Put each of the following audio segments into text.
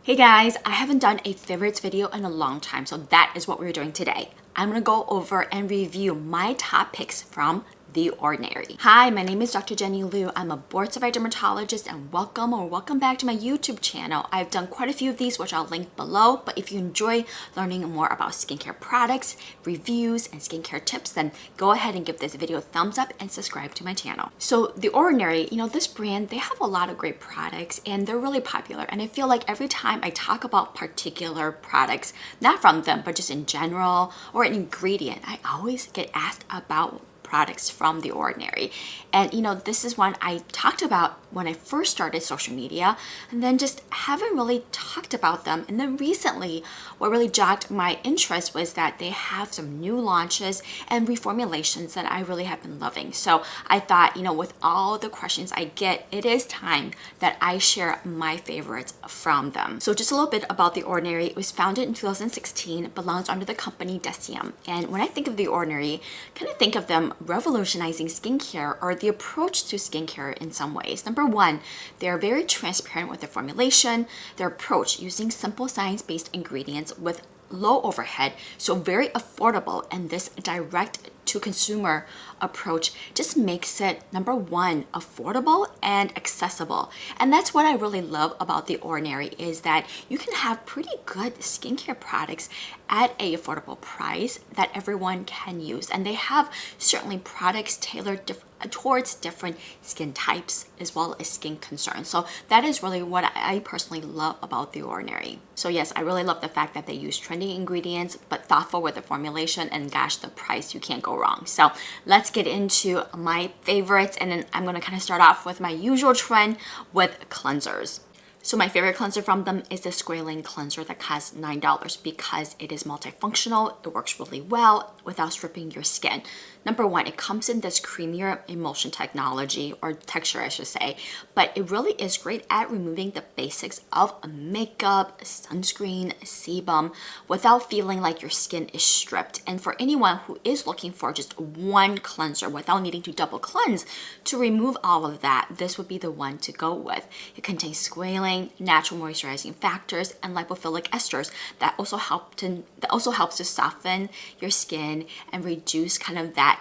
Hey guys, I haven't done a favorites video in a long time, so that is what we're doing today. I'm gonna go over and review my top picks from The Ordinary. Hi, my name is Dr. Jenny Liu. I'm a board-certified dermatologist and welcome back to my YouTube channel. I've done quite a few of these, which I'll link below, but if you enjoy learning more about skincare products, reviews, and skincare tips, then go ahead and give this video a thumbs up and subscribe to my channel. So The Ordinary, this brand, they have a lot of great products and they're really popular. And I feel like every time I talk about particular products, not from them, but just in general or an ingredient, I always get asked about products from The Ordinary. And this is one I talked about when I first started social media and then just haven't really talked about them. And then recently, what really jogged my interest was that they have some new launches and reformulations that I really have been loving. So I thought, with all the questions I get, it is time that I share my favorites from them. So just a little bit about The Ordinary. It was founded in 2016, belongs under the company Serum. And when I think of The Ordinary, I kind of think of them revolutionizing skincare or the approach to skincare in some ways. Number one, they're very transparent with their formulation, their approach using simple science-based ingredients with low overhead, so very affordable, and this direct to consumer approach just makes it, number one, affordable and accessible. And that's what I really love about The Ordinary, is that you can have pretty good skincare products at a affordable price that everyone can use. And they have certainly products tailored towards different skin types as well as skin concerns. So that is really what I personally love about The Ordinary. So yes, I really love the fact that they use trendy ingredients but thoughtful with the formulation, and gosh, the price, you can't go wrong. So let's get into my favorites, and then I'm going to kind of start off with my usual trend with cleansers. So my favorite cleanser from them is the Squalene cleanser that costs $9 because it is multifunctional. It works really well without stripping your skin. Number one, it comes in this creamier emulsion technology, or texture I should say, but it really is great at removing the basics of makeup, sunscreen, sebum without feeling like your skin is stripped. And for anyone who is looking for just one cleanser without needing to double cleanse to remove all of that, this would be the one to go with. It contains squalane, natural moisturizing factors, and lipophilic esters that also helps to soften your skin and reduce kind of the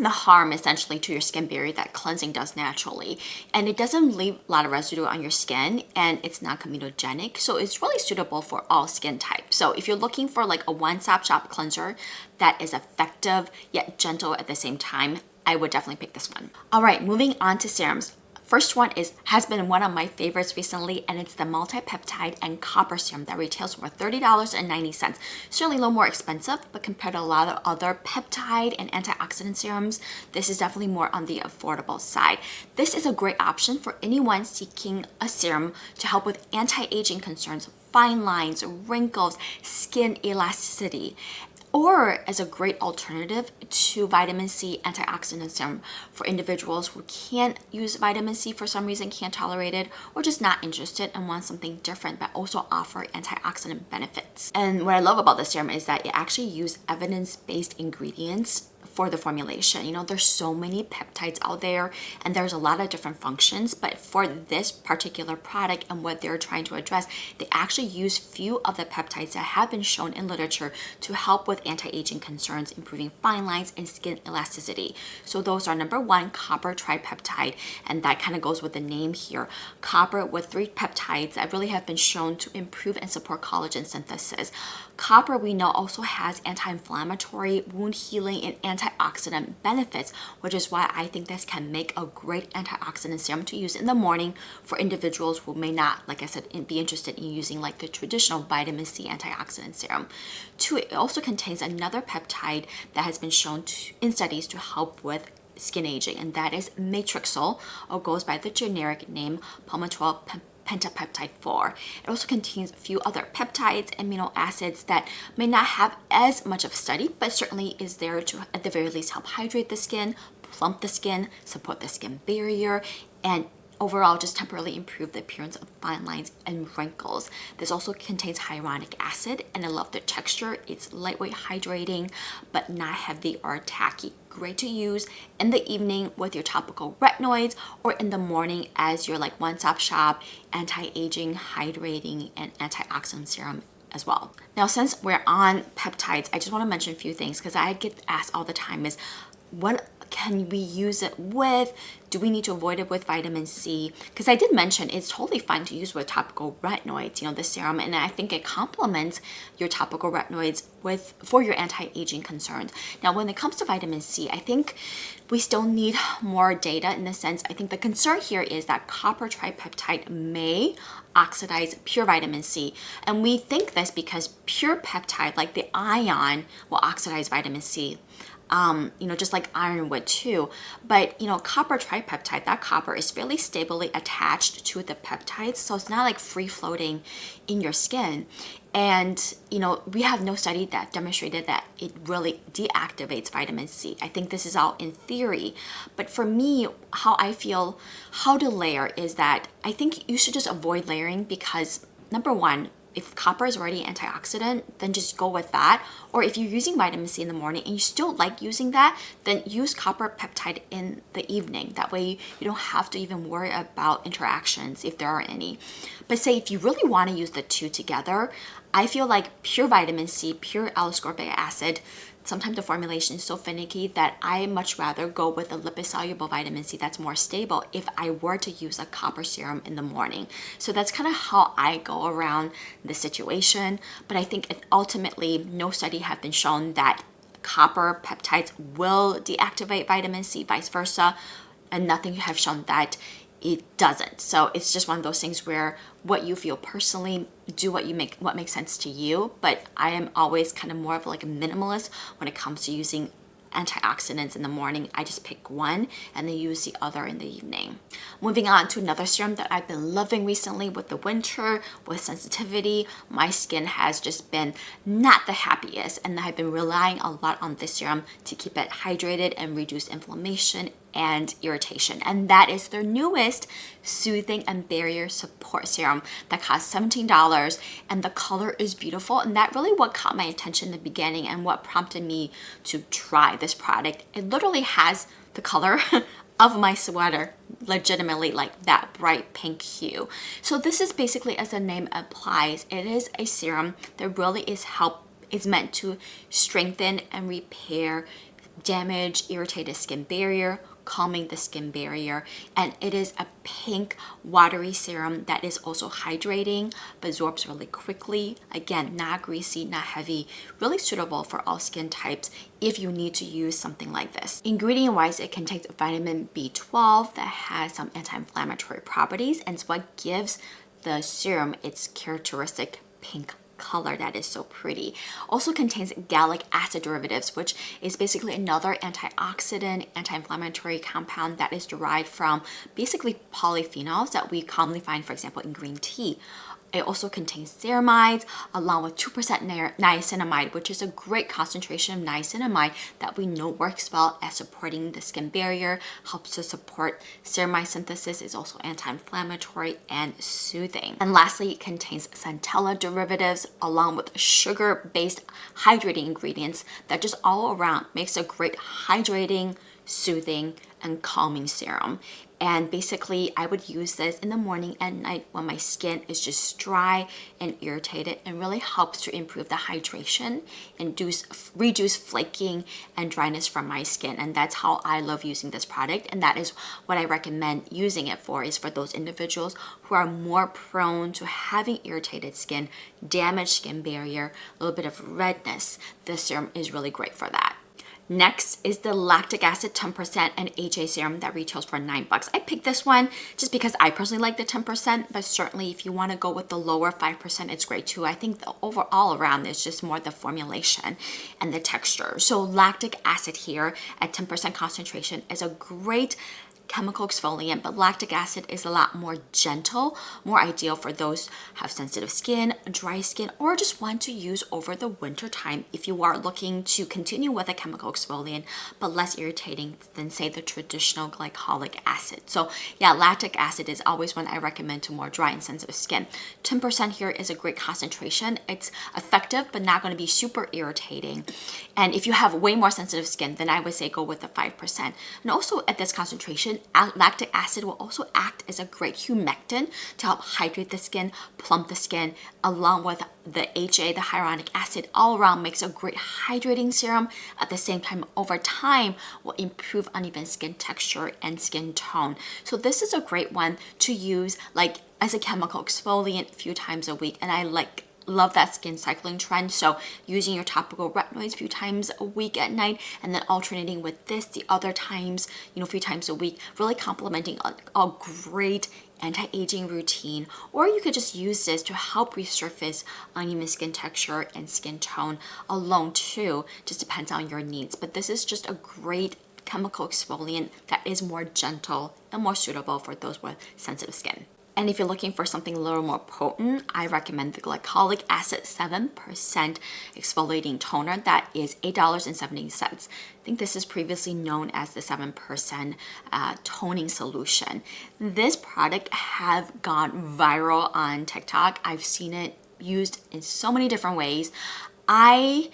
harm essentially to your skin barrier that cleansing does naturally. And it doesn't leave a lot of residue on your skin, and it's not comedogenic, so it's really suitable for all skin types. So if you're looking for like a one-stop shop cleanser that is effective yet gentle at the same time, I would definitely pick this one. All right, moving on to serums. First one has been one of my favorites recently, and it's the Multi-Peptide and Copper Serum that retails for $30.90. Certainly a little more expensive, but compared to a lot of other peptide and antioxidant serums, this is definitely more on the affordable side. This is a great option for anyone seeking a serum to help with anti-aging concerns, fine lines, wrinkles, skin elasticity, or as a great alternative to vitamin C antioxidant serum for individuals who can't use vitamin C for some reason, can't tolerate it, or just not interested and want something different but also offer antioxidant benefits. And what I love about this serum is that it actually uses evidence-based ingredients for the formulation. There's so many peptides out there and there's a lot of different functions, but for this particular product and what they're trying to address, they actually use few of the peptides that have been shown in literature to help with anti-aging concerns, improving fine lines and skin elasticity. So those are number one, copper tripeptide, and that kind of goes with the name here. Copper with 3 peptides that really have been shown to improve and support collagen synthesis. Copper, we know, also has anti-inflammatory, wound healing, and antioxidant benefits, which is why I think this can make a great antioxidant serum to use in the morning for individuals who may not, like I said, be interested in using like the traditional vitamin C antioxidant serum. 2, it also contains another peptide that has been shown in studies to help with skin aging, and that is matrixyl, or goes by the generic name palmitoyl pentapeptide 4. It also contains a few other peptides, amino acids that may not have as much of a study, but certainly is there to at the very least help hydrate the skin, plump the skin, support the skin barrier, and overall just temporarily improve the appearance of fine lines and wrinkles. This also contains hyaluronic acid, and I love the texture. It's lightweight, hydrating, but not heavy or tacky. Great to use in the evening with your topical retinoids, or in the morning as your like one-stop shop anti-aging, hydrating, and antioxidant serum as well. Now, since we're on peptides, I just want to mention a few things because I get asked all the time is, what can we use it with? Do we need to avoid it with vitamin C? Because I did mention it's totally fine to use with topical retinoids, the serum, and I think it complements your topical retinoids for your anti-aging concerns. Now, when it comes to vitamin C, I think we still need more data in the sense, I think the concern here is that copper tripeptide may oxidize pure vitamin C. And we think this because pure peptide, like the ion, will oxidize vitamin C. Just like iron would too. But, copper tripeptide, that copper is fairly stably attached to the peptides. So it's not like free floating in your skin. And, we have no study that demonstrated that it really deactivates vitamin C. I think this is all in theory. But for me, how I feel how to layer is that I think you should just avoid layering because, number one, if copper is already antioxidant, then just go with that. Or if you're using vitamin C in the morning and you still like using that, then use copper peptide in the evening. That way you don't have to even worry about interactions if there are any. But say if you really want to use the two together, I feel like pure vitamin C, pure L-ascorbic acid, sometimes the formulation is so finicky that I much rather go with a lipid-soluble vitamin C that's more stable if I were to use a copper serum in the morning. So that's kind of how I go around the situation. But I think ultimately no study have been shown that copper peptides will deactivate vitamin C, vice versa, and nothing have shown that it doesn't. So it's just one of those things where what you feel personally, do what makes sense to you. But I am always kind of more of like a minimalist when it comes to using antioxidants in the morning. I just pick one and then use the other in the evening. Moving on to another serum that I've been loving recently with the winter, with sensitivity. My skin has just been not the happiest, and I've been relying a lot on this serum to keep it hydrated and reduce inflammation and irritation. And that is their newest Soothing and Barrier Support Serum that costs $17, and the color is beautiful. And that really what caught my attention in the beginning and what prompted me to try this product. It literally has the color of my sweater, legitimately like that bright pink hue. So this is basically, as the name implies, it is a serum that really is meant to strengthen and repair damaged, irritated skin barrier, calming the skin barrier. And it is a pink watery serum that is also hydrating but absorbs really quickly. Again, not greasy, not heavy, really suitable for all skin types if you need to use something like this. Ingredient wise, it contains vitamin B12 that has some anti-inflammatory properties, and it's what gives the serum its characteristic pink color that is so pretty. Also contains gallic acid derivatives, which is basically another antioxidant, anti-inflammatory compound that is derived from basically polyphenols that we commonly find, for example, in green tea. It also contains ceramides along with 2% niacinamide, which is a great concentration of niacinamide that we know works well at supporting the skin barrier, helps to support ceramide synthesis, is also anti-inflammatory and soothing. And lastly, it contains centella derivatives along with sugar-based hydrating ingredients that just all around makes a great hydrating, soothing, and calming serum. And basically, I would use this in the morning and night when my skin is just dry and irritated, and really helps to improve the hydration and reduce flaking and dryness from my skin. And that's how I love using this product. And that is what I recommend using it for, is for those individuals who are more prone to having irritated skin, damaged skin barrier, a little bit of redness. This serum is really great for that. Next is the lactic acid 10% and HA serum that retails for $9. I picked this one just because I personally like the 10%, but certainly if you want to go with the lower 5%, it's great too. I think the overall around is just more the formulation and the texture. So lactic acid here at 10% concentration is a great chemical exfoliant, but lactic acid is a lot more gentle, more ideal for those who have sensitive skin, dry skin, or just want to use over the winter time if you are looking to continue with a chemical exfoliant, but less irritating than say the traditional glycolic acid. So yeah, lactic acid is always one I recommend to more dry and sensitive skin. 10% here is a great concentration. It's effective, but not going to be super irritating. And if you have way more sensitive skin, then I would say go with the 5%. And also at this concentration, lactic acid will also act as a great humectant to help hydrate the skin, plump the skin, along with the HA, the hyaluronic acid, all around makes a great hydrating serum. At the same time, over time, will improve uneven skin texture and skin tone. So this is a great one to use like as a chemical exfoliant a few times a week. And I love that skin cycling trend. So using your topical retinoids a few times a week at night, and then alternating with this the other times, a few times a week, really complementing a great anti-aging routine. Or you could just use this to help resurface uneven skin texture and skin tone alone too. Just depends on your needs. But this is just a great chemical exfoliant that is more gentle and more suitable for those with sensitive skin. And if you're looking for something a little more potent, I recommend the Glycolic Acid 7% Exfoliating Toner. That is $8.70. I think this is previously known as the 7% toning solution. This product have gone viral on TikTok. I've seen it used in so many different ways. I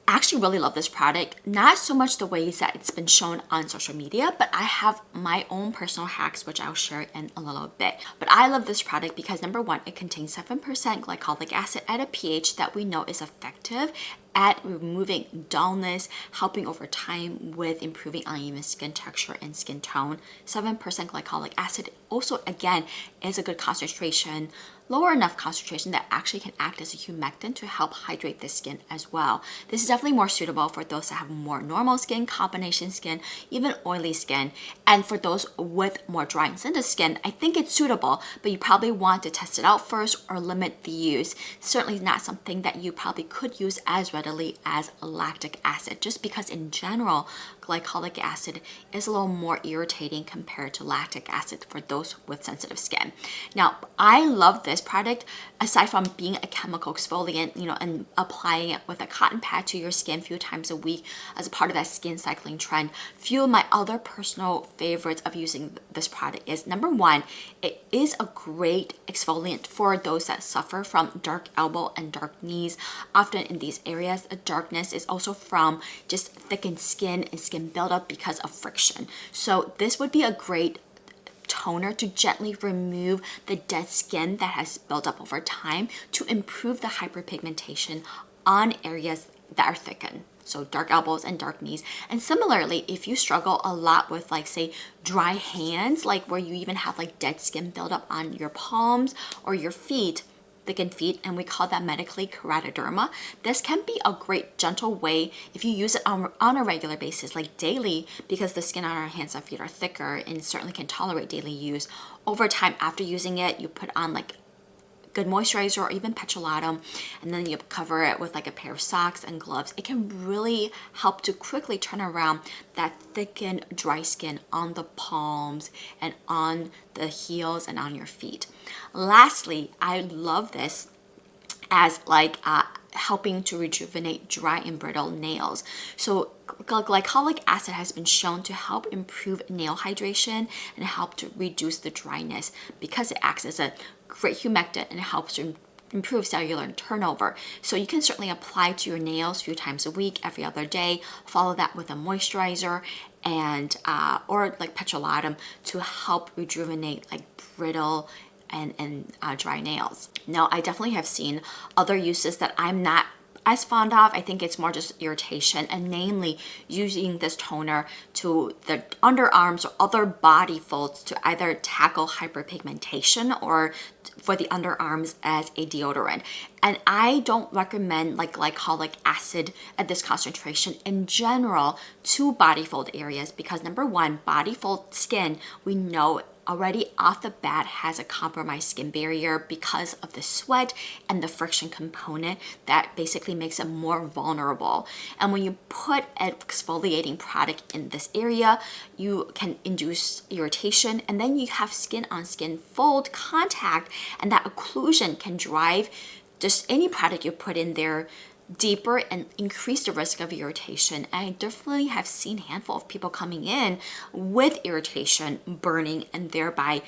actually really love this product, not so much the ways that it's been shown on social media, but I have my own personal hacks, which I'll share in a little bit. But I love this product because number one, it contains 7% glycolic acid at a pH that we know is effective at removing dullness, helping over time with improving uneven skin texture and skin tone. 7% glycolic acid also, again, is a good concentration, lower enough concentration that actually can act as a humectant to help hydrate the skin as well. This is definitely more suitable for those that have more normal skin, combination skin, even oily skin. And for those with more dry and sensitive skin, I think it's suitable, but you probably want to test it out first or limit the use. Certainly not something that you probably could use as readily as lactic acid, just because in general, glycolic acid is a little more irritating compared to lactic acid for those with sensitive skin. Now, I love this product aside from being a chemical exfoliant, and applying it with a cotton pad to your skin a few times a week as a part of that skin cycling trend. Few of my other personal favorites of using this product is number one, it is a great exfoliant for those that suffer from dark elbow and dark knees. Often in these areas, the darkness is also from just thickened skin and skin buildup because of friction. So this would be a great toner to gently remove the dead skin that has built up over time to improve the hyperpigmentation on areas that are thickened. So dark elbows and dark knees. And similarly, if you struggle a lot with say dry hands, like where you even have dead skin buildup on your palms or your feet, thickened feet, and we call that medically keratoderma. This can be a great gentle way if you use it on a regular basis, like daily, because the skin on our hands and feet are thicker and certainly can tolerate daily use. Over time, after using it, you put on good moisturizer or even petrolatum, and then you cover it with a pair of socks and gloves. It can really help to quickly turn around that thickened dry skin on the palms and on the heels and on your feet. Lastly, I love this as helping to rejuvenate dry and brittle nails. So glycolic acid has been shown to help improve nail hydration and help to reduce the dryness because it acts as a great humectant and helps to improve cellular turnover. So you can certainly apply to your nails a few times a week, every other day. Follow that with a moisturizer and or petrolatum to help rejuvenate brittle and dry nails. Now, I definitely have seen other uses that I'm not as fond of. I think it's more just irritation, and namely using this toner to the underarms or other body folds to either tackle hyperpigmentation or for the underarms as a deodorant. And I don't recommend glycolic acid at this concentration in general to body fold areas because number one, body fold skin we know already off the bat has a compromised skin barrier because of the sweat and the friction component that basically makes it more vulnerable. And when you put an exfoliating product in this area, you can induce irritation, and then you have skin on skin fold contact, and that occlusion can drive just any product you put in there deeper and increase the risk of irritation. And I definitely have seen a handful of people coming in with irritation, burning, and thereby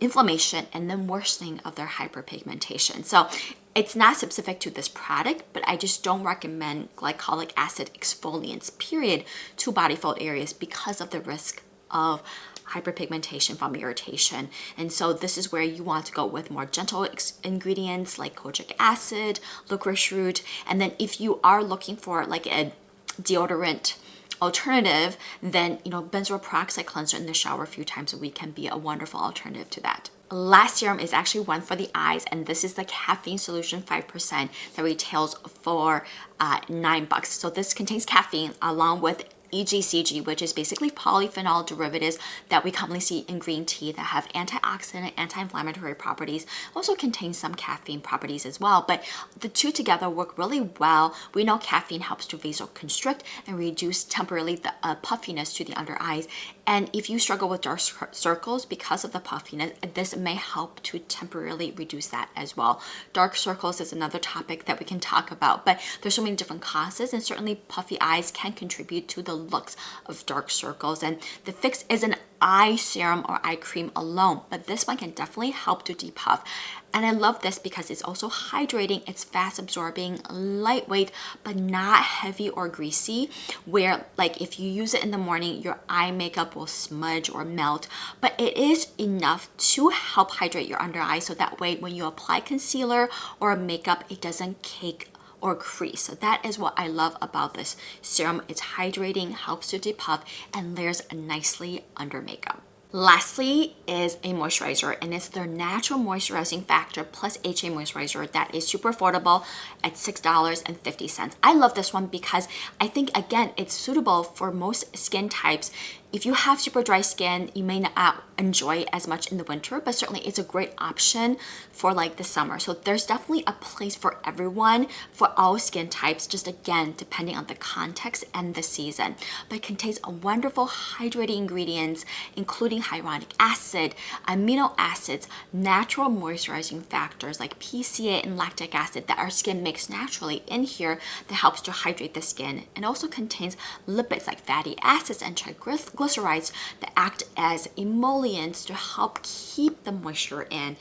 inflammation and then worsening of their hyperpigmentation. So it's not specific to this product, but I just don't recommend glycolic acid exfoliants, period, to body fold areas because of the risk of hyperpigmentation from irritation. And so this is where you want to go with more gentle ingredients like kojic acid, licorice root, and then if you are looking for like a deodorant alternative, then benzoyl peroxide cleanser in the shower a few times a week can be a wonderful alternative to that. Last serum is actually one for the eyes, and this is the Caffeine Solution 5% that retails for $9. So this contains caffeine along with EGCG, which is basically polyphenol derivatives that we commonly see in green tea that have antioxidant and anti-inflammatory properties. Also contains some caffeine properties as well, but the two together work really well. We know caffeine helps to vasoconstrict and reduce temporarily the puffiness to the under eyes. And if you struggle with dark circles because of the puffiness, this may help to temporarily reduce that as well. Dark circles is another topic that we can talk about, but there's so many different causes, and certainly puffy eyes can contribute to the looks of dark circles. And the fix is an eye serum or eye cream alone, but this one can definitely help to depuff. And I love this because it's also hydrating, it's fast absorbing, lightweight, but not heavy or greasy, where like if you use it in the morning, your eye makeup will smudge or melt, but it is enough to help hydrate your under eye, so that way when you apply concealer or makeup, it doesn't cake or crease. So that is what I love about this serum. It's hydrating, helps to depuff, and layers nicely under makeup. Lastly is a moisturizer, and it's their natural moisturizing factor plus HA moisturizer that is super affordable at $6.50. I love this one because I think, again, it's suitable for most skin types. If you have super dry skin, you may not enjoy it as much in the winter, but certainly it's a great option for like the summer. So there's definitely a place for everyone, for all skin types, just again, depending on the context and the season. But it contains a wonderful hydrating ingredients, including hyaluronic acid, amino acids, natural moisturizing factors like PCA and lactic acid that our skin makes naturally in here that helps to hydrate the skin, and also contains lipids like fatty acids and triglycerides that act as emollients to help keep the moisture in.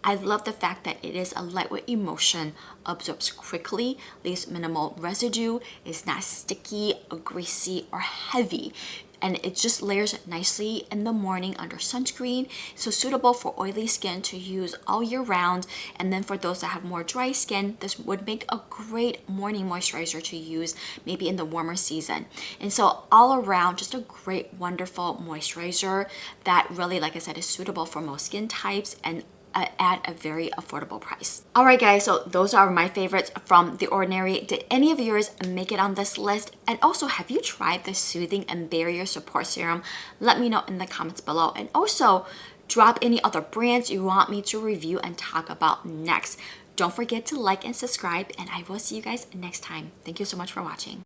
I love the fact that it is a lightweight emulsion, absorbs quickly, leaves minimal residue, is not sticky or greasy or heavy, and it just layers nicely in the morning under sunscreen. So suitable for oily skin to use all year round. And then for those that have more dry skin, this would make a great morning moisturizer to use maybe in the warmer season. And so all around, just a great, wonderful moisturizer that really, like I said, is suitable for most skin types and at a very affordable price. All right, guys, so those are my favorites from The Ordinary. Did any of yours make it on this list? And also, have you tried the Soothing and Barrier Support Serum? Let me know in the comments below. And also, drop any other brands you want me to review and talk about next. Don't forget to like and subscribe, and I will see you guys next time. Thank you so much for watching.